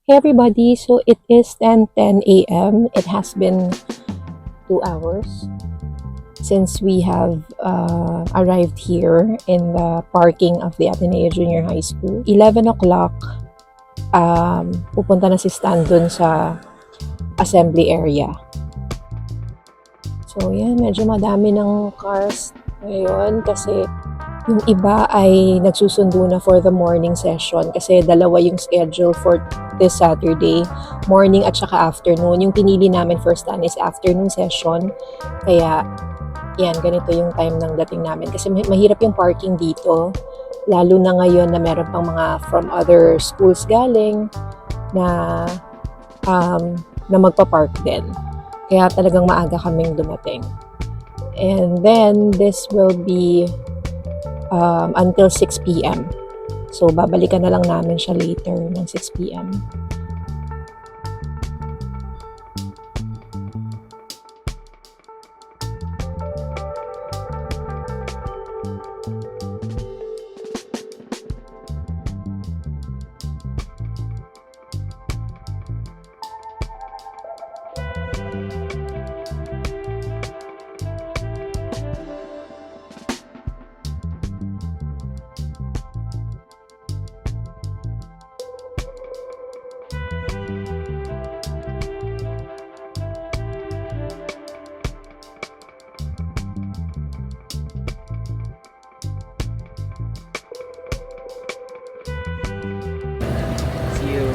Hey everybody, so it is 10:10 a.m. It has been 2 hours since we have arrived here in the parking of the Ateneo Junior High School. 11 o'clock, pupunta na si Stan dun sa assembly area. So yan, medyo madami ng cars ngayon kasi yung iba ay nagsusundo na for the morning session kasi dalawa yung schedule for this Saturday, morning at saka afternoon. Yung pinili namin first time is afternoon session. Kaya yan, ganito yung time ng dating namin. Kasi mahirap yung parking dito. Lalo na ngayon na meron pang mga from other schools galing na magpa-park din. Kaya talagang maaga kaming dumating. And then this will be until 6 p.m. So, babalikan na lang namin siya later ng 6 p.m.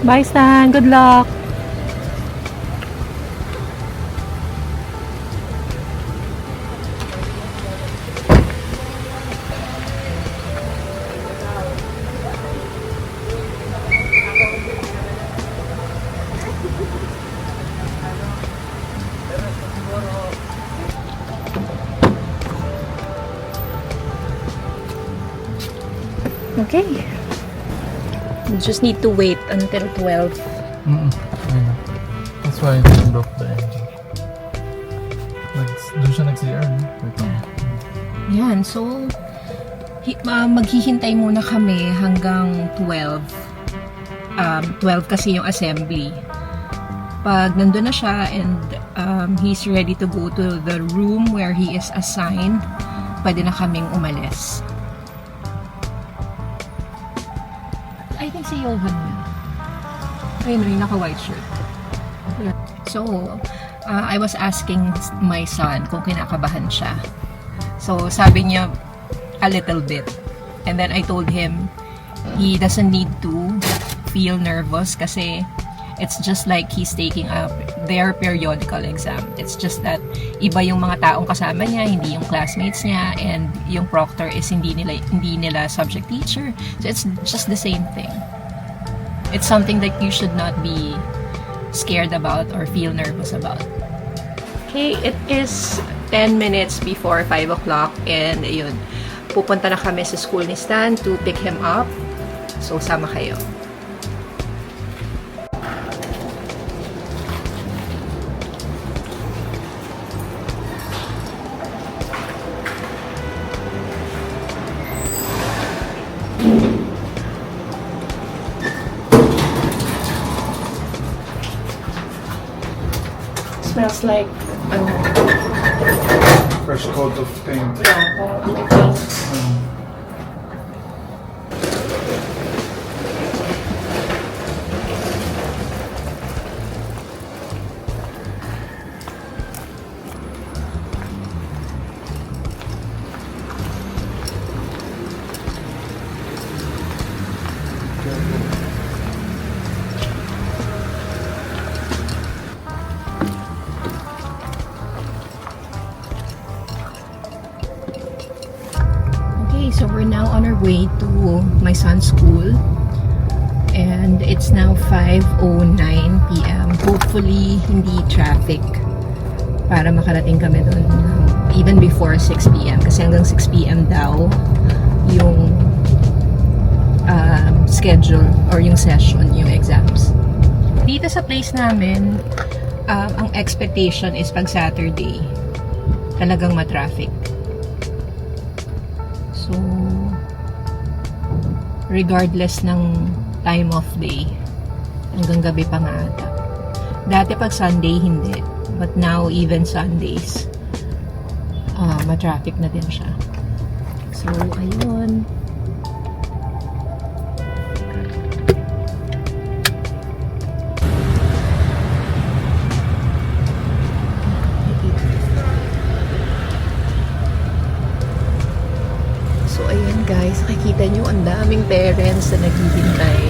Bye, Stan. Good luck. Okay. We just need to wait until 12. Yeah. That's why I turned off the engine. Doon siya nag-CR, no? Yan, so maghihintay muna kami hanggang 12. 12 kasi yung assembly. Pag nandun na siya and he's ready to go to the room where he is assigned, pwede na kaming umalis. I think si Johan na. Ayun, yung naka-white shirt. So, I was asking my son kung kinakabahan siya. So, sabi niya, a little bit. And then I told him, he doesn't need to feel nervous kasi it's just like he's taking their periodical exam. It's just that iba yung mga taong kasama niya, hindi yung classmates niya, and yung proctor is hindi nila subject teacher. So it's just the same thing. It's something that you should not be scared about or feel nervous about. Okay, it is 10 minutes before 5 o'clock and yun, pupunta na kami sa school ni Stan to pick him up. So sama kayo. Smells like Fresh coat of paint. So we're now on our way to my son's school and it's now 5:09 p.m. Hopefully hindi traffic para makarating kami doon even before 6 p.m. kasi hanggang 6 p.m. daw yung schedule or yung session, yung exams. Dito sa place namin, ang expectation is pag Saturday talagang matraffic. So, regardless ng time of day, Hanggang gabi pa nga ata. Dati pag Sunday, hindi. But now, even Sundays, ma-traffic na din siya. So, ayun. So, ayan guys, nakikita nyo ang daming parents na naghihintay.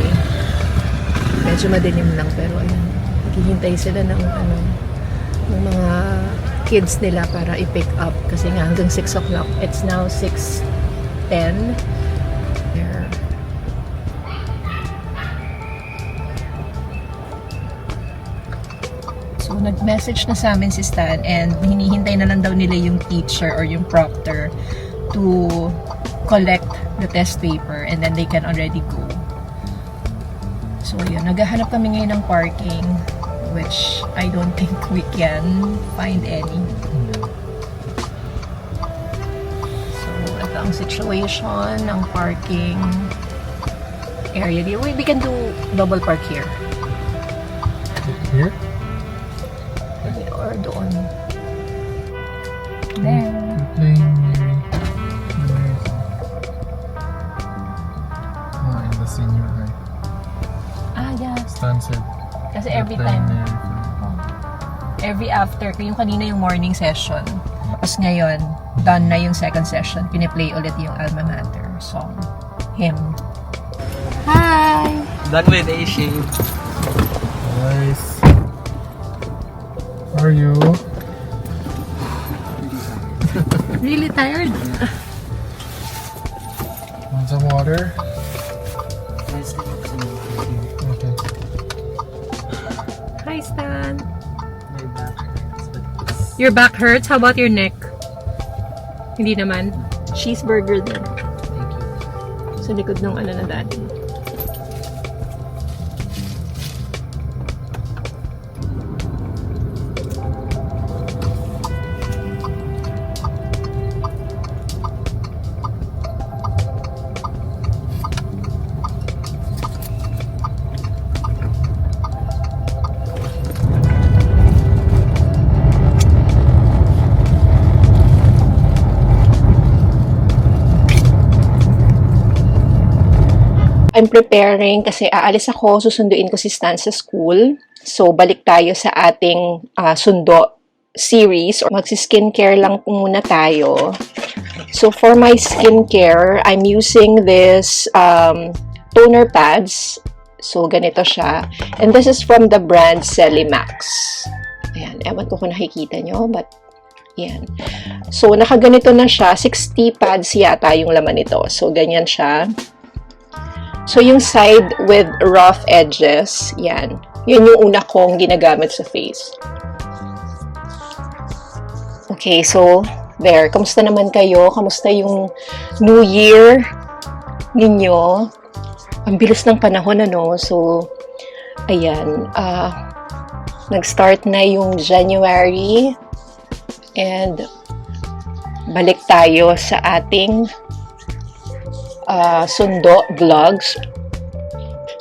Medyo madilim lang, pero ayan, naghihintay sila ng ng mga kids nila para i-pick up kasi nga hanggang 6 o'clock. It's now 6:10. There. So, nag-message na sa amin si Stan and hinihintay na lang daw nila yung teacher or yung proctor to collect the test paper and then they can already go. So, yun. Naghahanap kami ngayon ng parking which I don't think we can find any. So, ito ang situation ng parking area. We can do double park here. Here? Or doon. There. We're playing Mary. In the senior high. Ah, yes. Stan said. Kasi we're every playing time, Mary. every after, yung kanina yung morning session. Tapos ngayon, done na yung second session. Piniplay ulit yung Alma Mater song. Hymn. Hi! Done with A-shape. Nice. How are you? Really tired? Want some water? Okay. Hi, Stan. My back hurts, but Your back hurts? How about your neck? Hindi naman. Cheeseburger din. thank you. Sa likod ng na dati. I'm preparing kasi aalis ako, susunduin ko si Stan sa school. So, balik tayo sa ating sundo series or magsi-skincare lang muna tayo. So, for my skincare, I'm using this toner pads. So, ganito siya. And this is from the brand Celimax. Ayan, ewan ko kung nakikita nyo, but yan. So, nakaganito na siya. 60 pads yata yung laman nito. So, ganyan siya. So, yung side with rough edges, yan. Yan yung una kong ginagamit sa face. Okay, so, there. Kamusta naman kayo? Kamusta yung New Year ninyo? Ang bilis ng panahon, ano? So, ayan. Nag-start na yung January. And, balik tayo sa ating sundo vlogs.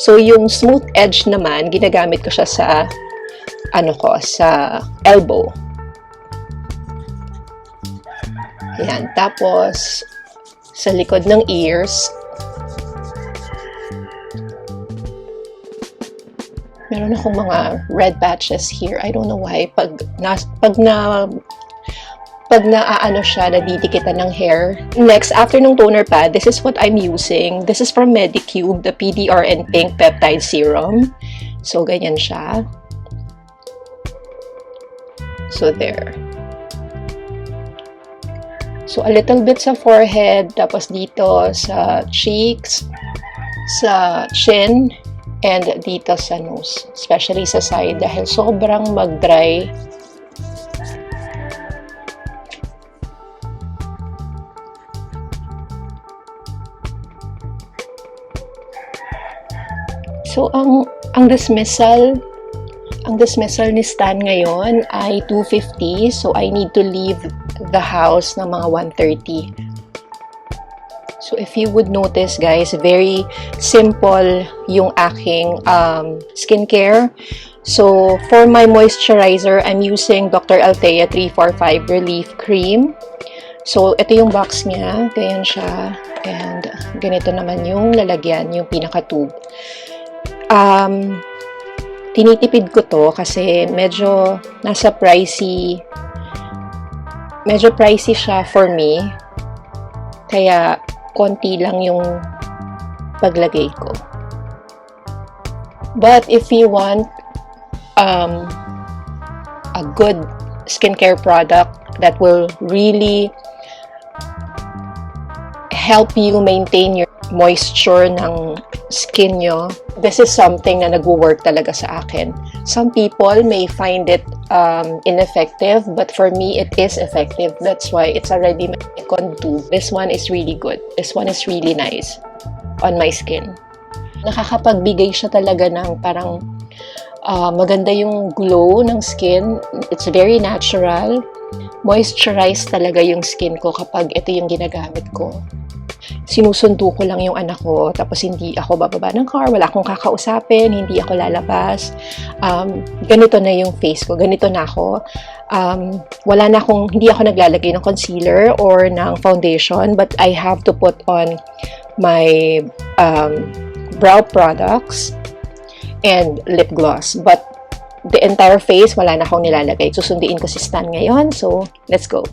So, yung smooth edge naman, ginagamit ko siya sa sa elbow. Ayan. Tapos, sa likod ng ears, meron akong mga red patches here. I don't know why. Pag siya, nadidikitan ng hair. Next, after ng toner pad, this is what I'm using. This is from Medicube, the PDRN Pink Peptide Serum. So, ganyan siya. So, there. So, a little bit sa forehead, tapos dito sa cheeks, sa chin, and dito sa nose. Especially sa side, dahil sobrang mag-dry. So, ang dismissal ni Stan ngayon ay 2:50. So, I need to leave the house ng mga 1:30. So if you would notice guys, very simple yung aking skincare. So for my moisturizer, I'm using Dr. Althea 345 Relief Cream. So ito yung box niya, ganyan siya. And ganito naman yung lalagyan, yung pinaka-tube. Tinitipid ko to kasi medyo pricey siya for me. Kaya konti lang yung paglagay ko. But if you want a good skincare product that will really help you maintain your moisture ng skin nyo, this is something na nag-work talaga sa akin. Some people may find it ineffective, but for me, it is effective. That's why it's already my second tube. This one is really good. This one is really nice on my skin. Nakakapagbigay siya talaga ng parang maganda yung glow ng skin. It's very natural. Moisturize talaga yung skin ko kapag ito yung ginagamit ko. Sinusundo ko lang yung anak ko, tapos hindi ako bababa ng car, wala akong kakausapin, hindi ako lalabas. Ganito na yung face ko, ganito na ako. Hindi ako naglalagay ng concealer or ng foundation, but I have to put on my brow products and lip gloss. But the entire face, wala na akong nilalagay. Susunduin ko si Stan ngayon, so let's go.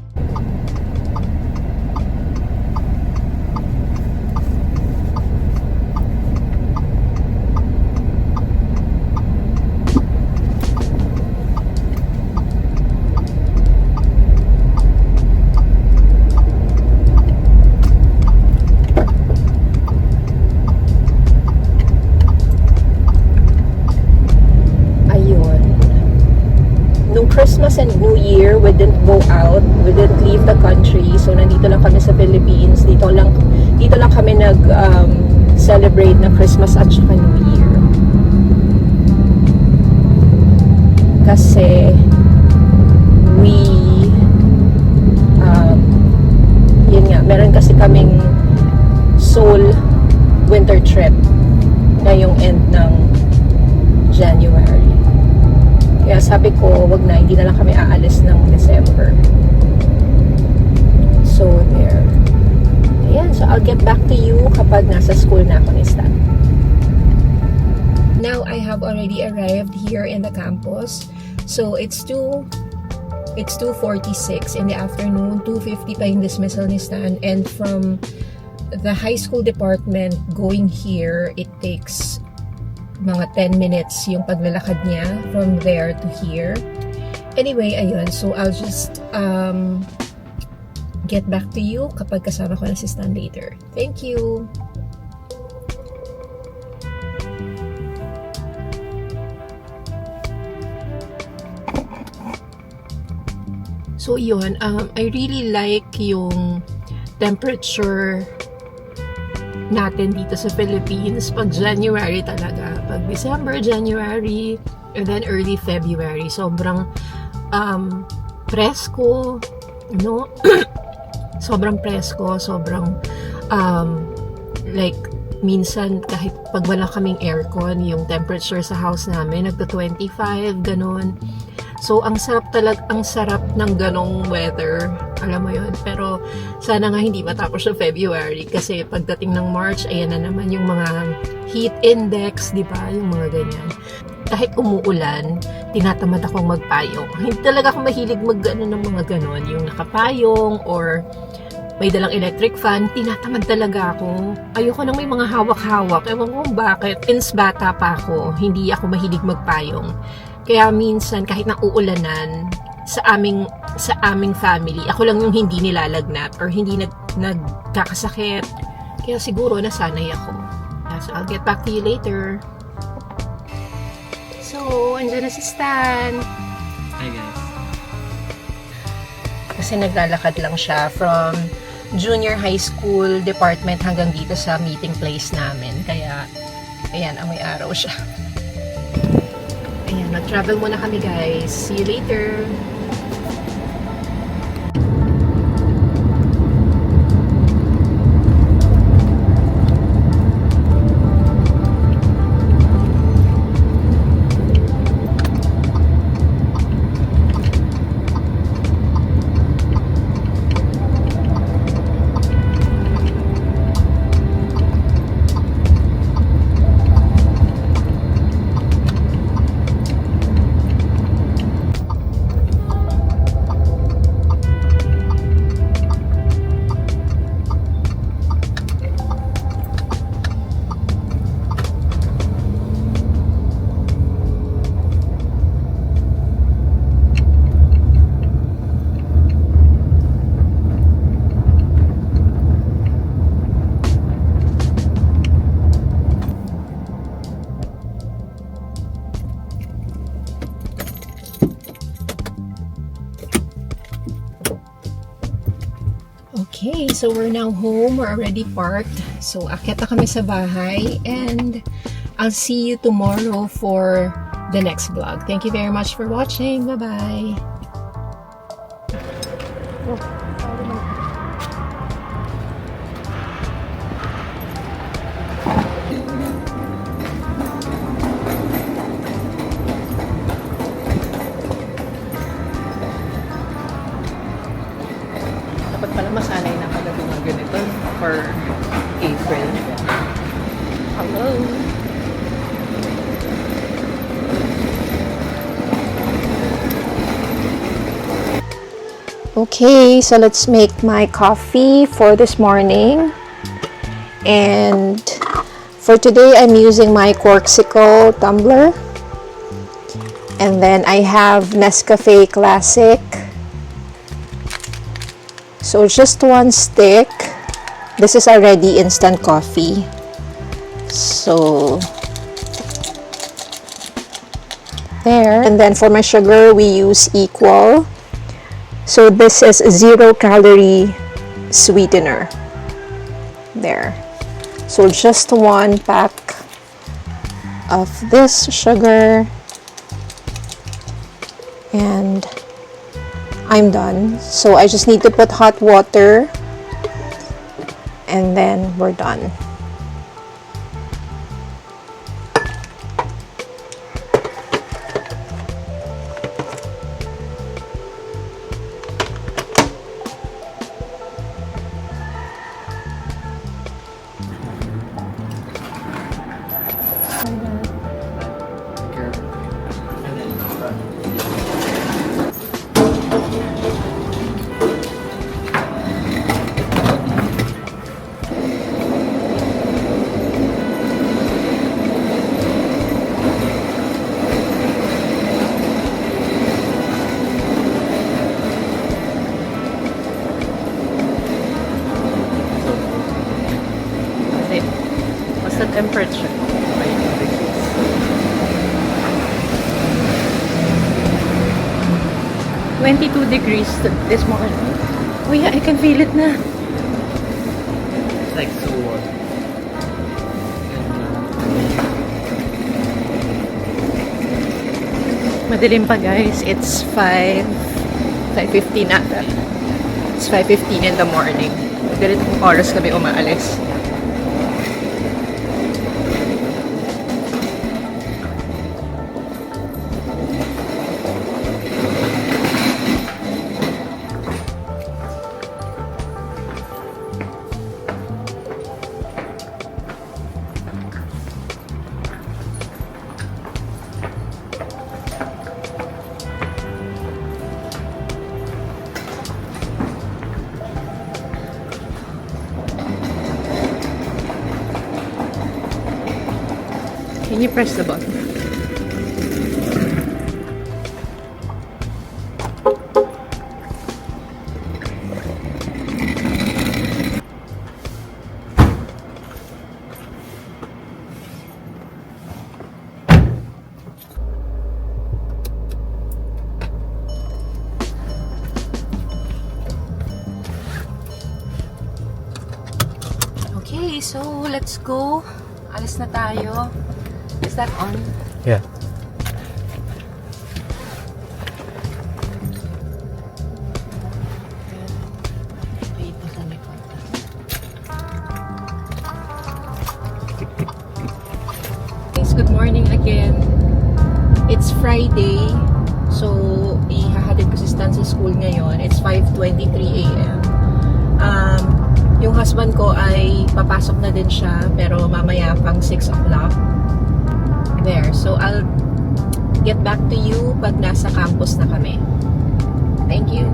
Christmas and New Year, we didn't go out, we didn't leave the country, so nandito lang kami sa Philippines, dito lang kami celebrate ng Christmas at saka New Year. Kasi yun nga, meron kasi kaming Seoul winter trip ngayong end ng January. Kaya sabi ko, wag na, hindi na lang kami aalis ng December. So, there. Ayan, so I'll get back to you kapag nasa school na ako ni Stan. Now, I have already arrived here in the campus. So, it's 2:46 in the afternoon, 2:50 pa yung dismissal ni Stan. And from the high school department going here, it takes mga 10 minutes yung paglalakad niya from there to here. Anyway, ayun. So, I'll just get back to you kapag kasama ko na si Stan later. Thank you! So, yun. I really like yung temperature natin dito sa Philippines pag January talaga. Pag December, January, and then early February. Sobrang presko, no? Sobrang presko, sobrang like minsan kahit pag wala kaming aircon, yung temperature sa house namin nagto-25, ganun. So, ang sarap ng ganong weather. Alam mo yun. Pero, sana nga hindi matapos sa February. Kasi, pagdating ng March, ayan na naman yung mga heat index, di ba? Yung mga ganyan. Kahit umuulan, tinatamad akong magpayong. Hindi talaga ako mahilig ng mga ganon. Yung nakapayong, or may dalang electric fan, tinatamad talaga ako. Ayoko nang may mga hawak-hawak. Ewan ko bakit. Since bata pa ako, hindi ako mahilig magpayong. Kaya minsan, kahit nang uulanan, sa aming family, ako lang yung hindi nilalagnat or hindi nagkakasakit. Kaya siguro nasanay ako. So, I'll get back to you later. So, andyan na si Stan. Hi guys. Kasi naglalakad lang siya from junior high school department hanggang dito sa meeting place namin. Kaya, ayan, amoy araw siya. Ayan, mag-travel muna kami guys. See you later! so we're now home. We're already parked. So, akyat na kami sa bahay. And I'll see you tomorrow for the next vlog. Thank you very much for watching. Bye-bye. Dapat pala masanay na kagabi ng ganito for April. Hello! Okay, so let's make my coffee for this morning. And for today, I'm using my Corkcicle tumbler. And then I have Nescafe Classic. So just one stick. This is already instant coffee. So there. And then for my sugar, we use Equal. So this is 0-calorie sweetener. There. So just one pack of this sugar. And I'm done. So I just need to put hot water. And then we're done. What's the temperature? 22 degrees this morning. Oh yeah, I can feel it na. It's like so warm. Madilim pa guys. It's 5:50 na. It's 5:15 in the morning. Ganitong oras kami umaalis. Can you press the button? Okay, so let's go. Alis na tayo. Is that on? Yeah. Wait, kami pa. Guys, good morning again. It's Friday. So, ihahatid ko si Stan sa school ngayon. It's 5:23 a.m. Yung husband ko ay papasok na din siya, pero mamaya pang 6 o'clock. There. So, I'll get back to you pag nasa campus na kami. Thank you.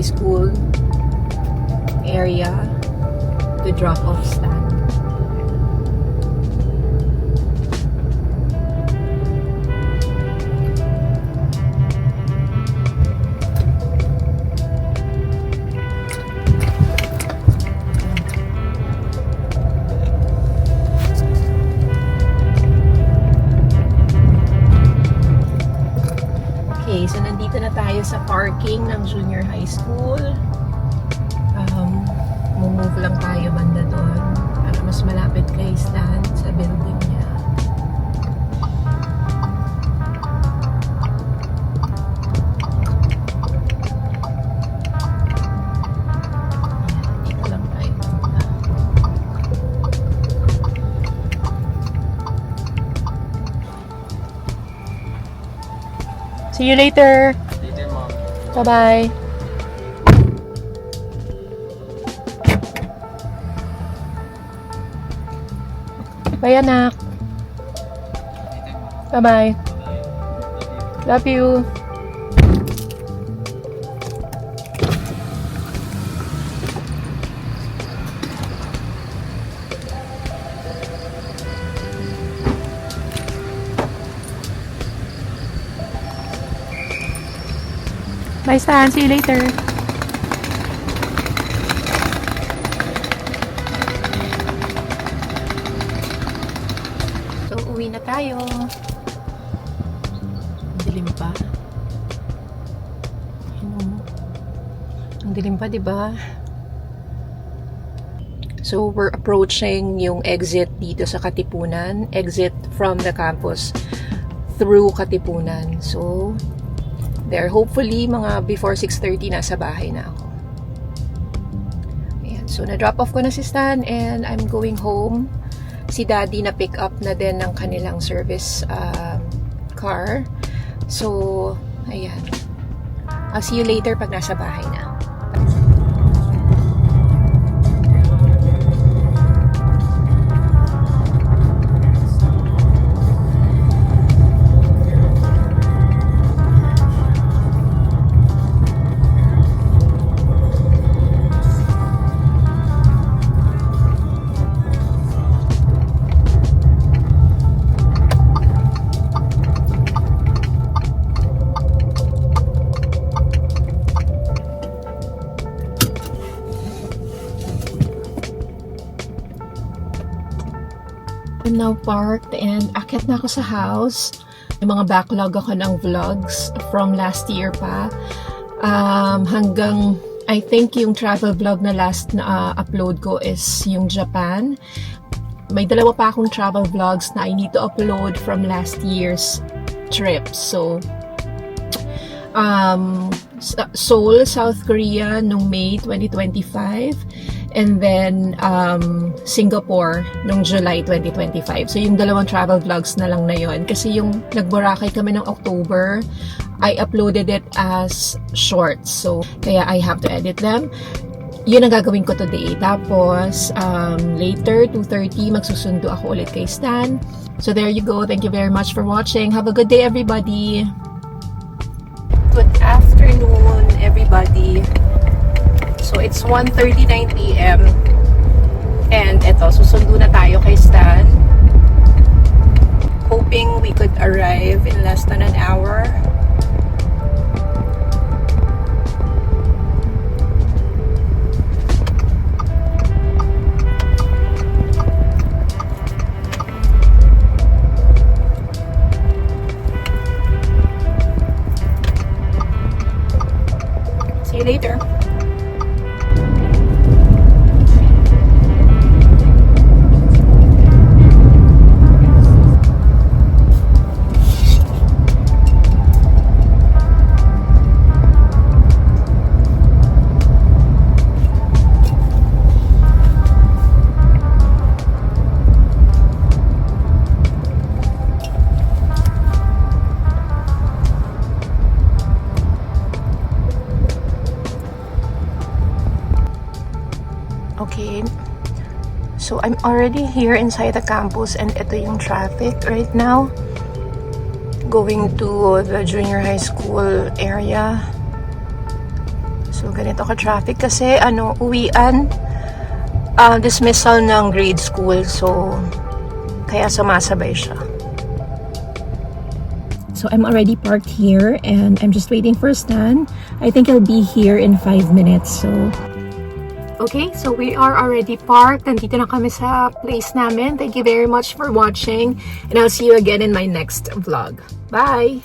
high school area, the drop-off stand. Okay, so nandito na tayo sa parking ng junior high school. Move lang tayo banda doon para mas malapit kay Stan sa building niya. Dito lang tayo. See you later. Later, mom. Bye-bye. Bye, anak. Bye-bye. Love you. Bye, Stan. See you later. So, uwi na tayo. Ang dilim pa. Ang dilim pa, diba? So, we're approaching yung exit dito sa Katipunan. Exit from the campus through Katipunan. So, there, hopefully, mga before 6:30 nasa bahay na ako. Ayan. So, na-drop off ko na si Stan and I'm going home. Si Daddy na pick up na din ng kanilang service car. So, ayan. I'll see you later pag nasa bahay na. I'm now parked and akit na ako sa house. May mga backlog ako ng vlogs from last year pa. Hanggang, I think yung travel vlog na last na upload ko is yung Japan. May dalawa pa akong travel vlogs na I need to upload from last year's trip. So, Seoul, South Korea nung May 2025. And then, Singapore nung July 2025. So, yung dalawang travel vlogs na lang na yun. Kasi yung nag-Boracay kami ng October, I uploaded it as shorts. So, kaya I have to edit them. Yun ang gagawin ko today. Tapos, later, 2:30, magsusundo ako ulit kay Stan. So, there you go. Thank you very much for watching. Have a good day, everybody. Good afternoon, everybody. So, it's 1:39 p.m. And eto, susundo na tayo kay Stan. Hoping we could arrive in less than an hour. See you later. Okay, so I'm already here inside the campus and ito yung traffic right now going to the junior high school area. So ganito ka-traffic kasi uwian, dismissal ng grade school. So, kaya sumasabay siya. So, I'm already parked here and I'm just waiting for Stan. I think he'll be here in 5 minutes. So, okay, so we are already parked. Nandito na kami sa place namin. Thank you very much for watching and I'll see you again in my next vlog. Bye!